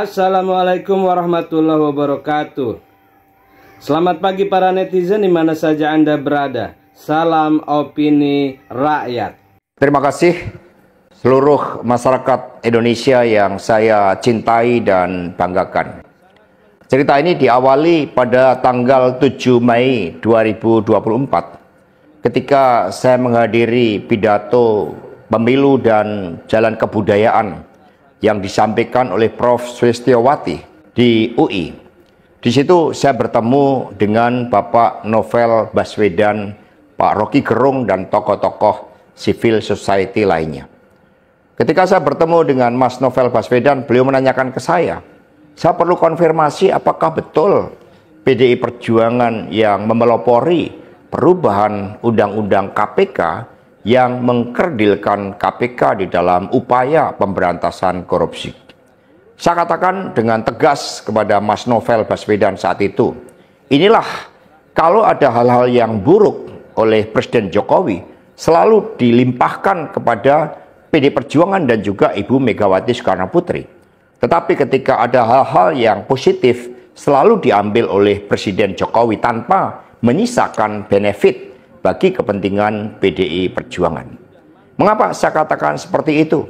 Assalamualaikum warahmatullahi wabarakatuh. Selamat pagi para netizen di mana saja Anda berada. Salam opini rakyat. Terima kasih seluruh masyarakat Indonesia yang saya cintai dan banggakan. Cerita ini diawali pada tanggal 7 Mei 2024 ketika saya menghadiri pidato pemilu dan jalan kebudayaan yang disampaikan oleh Prof. Sulistyowati di UI. Di situ saya bertemu dengan Bapak Novel Baswedan, Pak Rocky Gerung, dan tokoh-tokoh civil society lainnya. Ketika saya bertemu dengan Mas Novel Baswedan, beliau menanyakan ke saya perlu konfirmasi apakah betul PDI Perjuangan yang memelopori perubahan Undang-Undang KPK yang mengkerdilkan KPK di dalam upaya pemberantasan korupsi. Saya katakan dengan tegas kepada Mas Novel Baswedan saat itu, inilah kalau ada hal-hal yang buruk oleh Presiden Jokowi selalu dilimpahkan kepada PD Perjuangan dan juga Ibu Megawati Soekarno Putri. Tetapi ketika ada hal-hal yang positif selalu diambil oleh Presiden Jokowi tanpa menyisakan benefit bagi kepentingan PDI Perjuangan. Mengapa saya katakan seperti itu?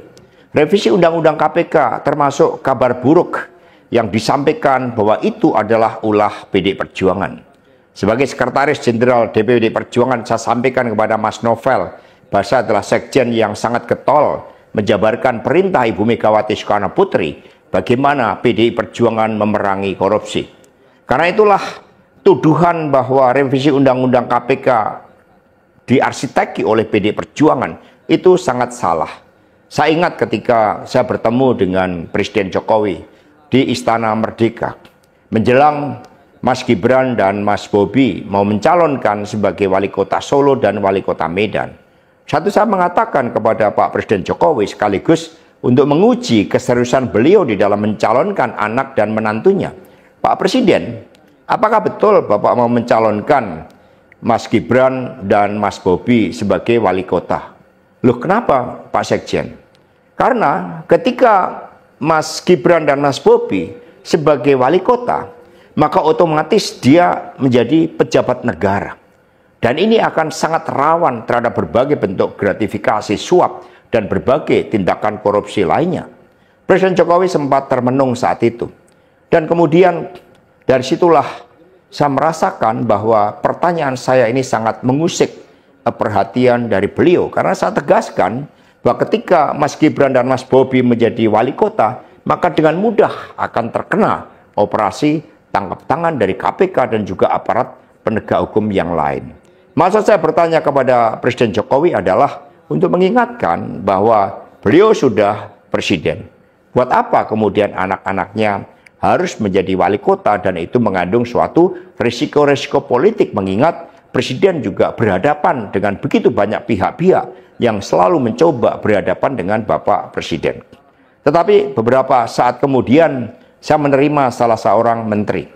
Revisi Undang-Undang KPK termasuk kabar buruk yang disampaikan bahwa itu adalah ulah PDI Perjuangan. Sebagai Sekretaris Jenderal DPD Perjuangan, saya sampaikan kepada Mas Novel bahwa saya adalah sekjen yang sangat getol menjabarkan perintah Ibu Megawati Soekarno Putri bagaimana PDI Perjuangan memerangi korupsi. Karena itulah tuduhan bahwa revisi Undang-Undang KPK diarsiteki oleh PDI Perjuangan itu sangat salah. Saya ingat ketika saya bertemu dengan Presiden Jokowi di Istana Merdeka menjelang Mas Gibran dan Mas Bobi mau mencalonkan sebagai wali kota Solo dan wali kota Medan. Saya mengatakan kepada Pak Presiden Jokowi sekaligus untuk menguji keseriusan beliau di dalam mencalonkan anak dan menantunya. Pak Presiden, apakah betul Bapak mau mencalonkan Mas Gibran dan Mas Bobi sebagai wali kota? Loh, kenapa Pak Sekjen? Karena ketika Mas Gibran dan Mas Bobi sebagai wali kota, maka otomatis dia menjadi pejabat negara. Dan ini akan sangat rawan terhadap berbagai bentuk gratifikasi, suap, dan berbagai tindakan korupsi lainnya. Presiden Jokowi sempat termenung saat itu. Dan kemudian dari situlah saya merasakan bahwa pertanyaan saya ini sangat mengusik perhatian dari beliau. Karena saya tegaskan bahwa ketika Mas Gibran dan Mas Bobi menjadi wali kota, maka dengan mudah akan terkena operasi tangkap tangan dari KPK dan juga aparat penegak hukum yang lain. Maksud saya bertanya kepada Presiden Jokowi adalah untuk mengingatkan bahwa beliau sudah presiden. Buat apa kemudian anak-anaknya harus menjadi wali kota, dan itu mengandung suatu risiko-risiko politik mengingat presiden juga berhadapan dengan begitu banyak pihak-pihak yang selalu mencoba berhadapan dengan Bapak Presiden. Tetapi beberapa saat kemudian saya menerima salah seorang menteri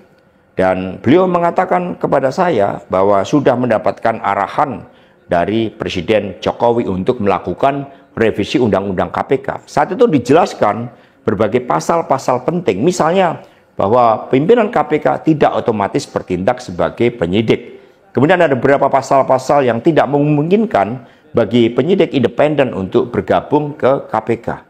dan beliau mengatakan kepada saya bahwa sudah mendapatkan arahan dari Presiden Jokowi untuk melakukan revisi Undang-Undang KPK. Saat itu dijelaskan berbagai pasal-pasal penting, misalnya bahwa pimpinan KPK tidak otomatis bertindak sebagai penyidik. Kemudian ada beberapa pasal-pasal yang tidak memungkinkan bagi penyidik independen untuk bergabung ke KPK.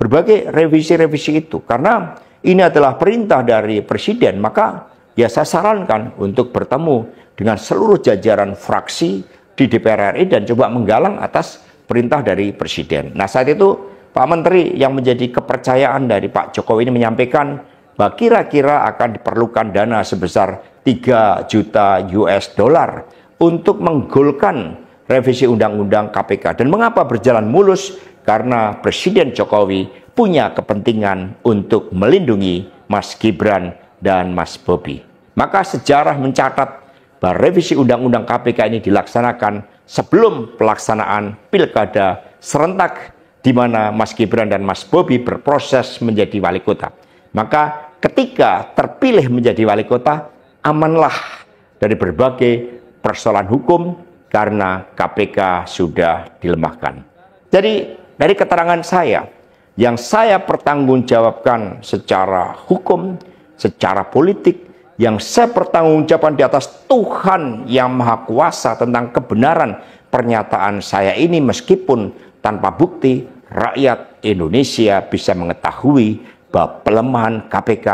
Berbagai revisi-revisi itu, karena ini adalah perintah dari Presiden, maka ya saya sarankan untuk bertemu dengan seluruh jajaran fraksi di DPR RI dan coba menggalang atas perintah dari Presiden. Nah, saat itu Pak Menteri yang menjadi kepercayaan dari Pak Jokowi ini menyampaikan bahwa kira-kira akan diperlukan dana sebesar 3 juta US dollar untuk menggolkan revisi Undang-Undang KPK. Dan mengapa berjalan mulus? Karena Presiden Jokowi punya kepentingan untuk melindungi Mas Gibran dan Mas Bobi. Maka sejarah mencatat bahwa revisi Undang-Undang KPK ini dilaksanakan sebelum pelaksanaan pilkada serentak di mana Mas Gibran dan Mas Bobi berproses menjadi wali kota. Maka ketika terpilih menjadi wali kota, amanlah dari berbagai persoalan hukum karena KPK sudah dilemahkan. Jadi dari keterangan saya yang saya pertanggungjawabkan secara hukum, secara politik, yang saya pertanggungjawabkan di atas Tuhan yang Maha Kuasa tentang kebenaran pernyataan saya ini, meskipun tanpa bukti rakyat Indonesia bisa mengetahui bahwa pelemahan KPK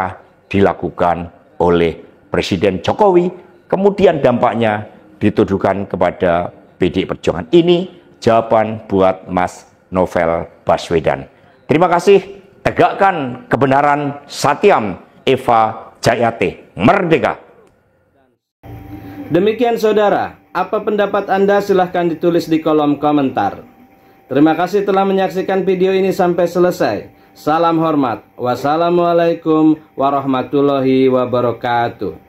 dilakukan oleh Presiden Jokowi, kemudian dampaknya dituduhkan kepada PDI Perjuangan. Ini jawaban buat Mas Novel Baswedan. Terima kasih, tegakkan kebenaran, Satyam Eva Jayate, merdeka. Demikian saudara, apa pendapat Anda? Silahkan ditulis di kolom komentar. Terima kasih telah menyaksikan video ini sampai selesai. Salam hormat. Wassalamualaikum warahmatullahi wabarakatuh.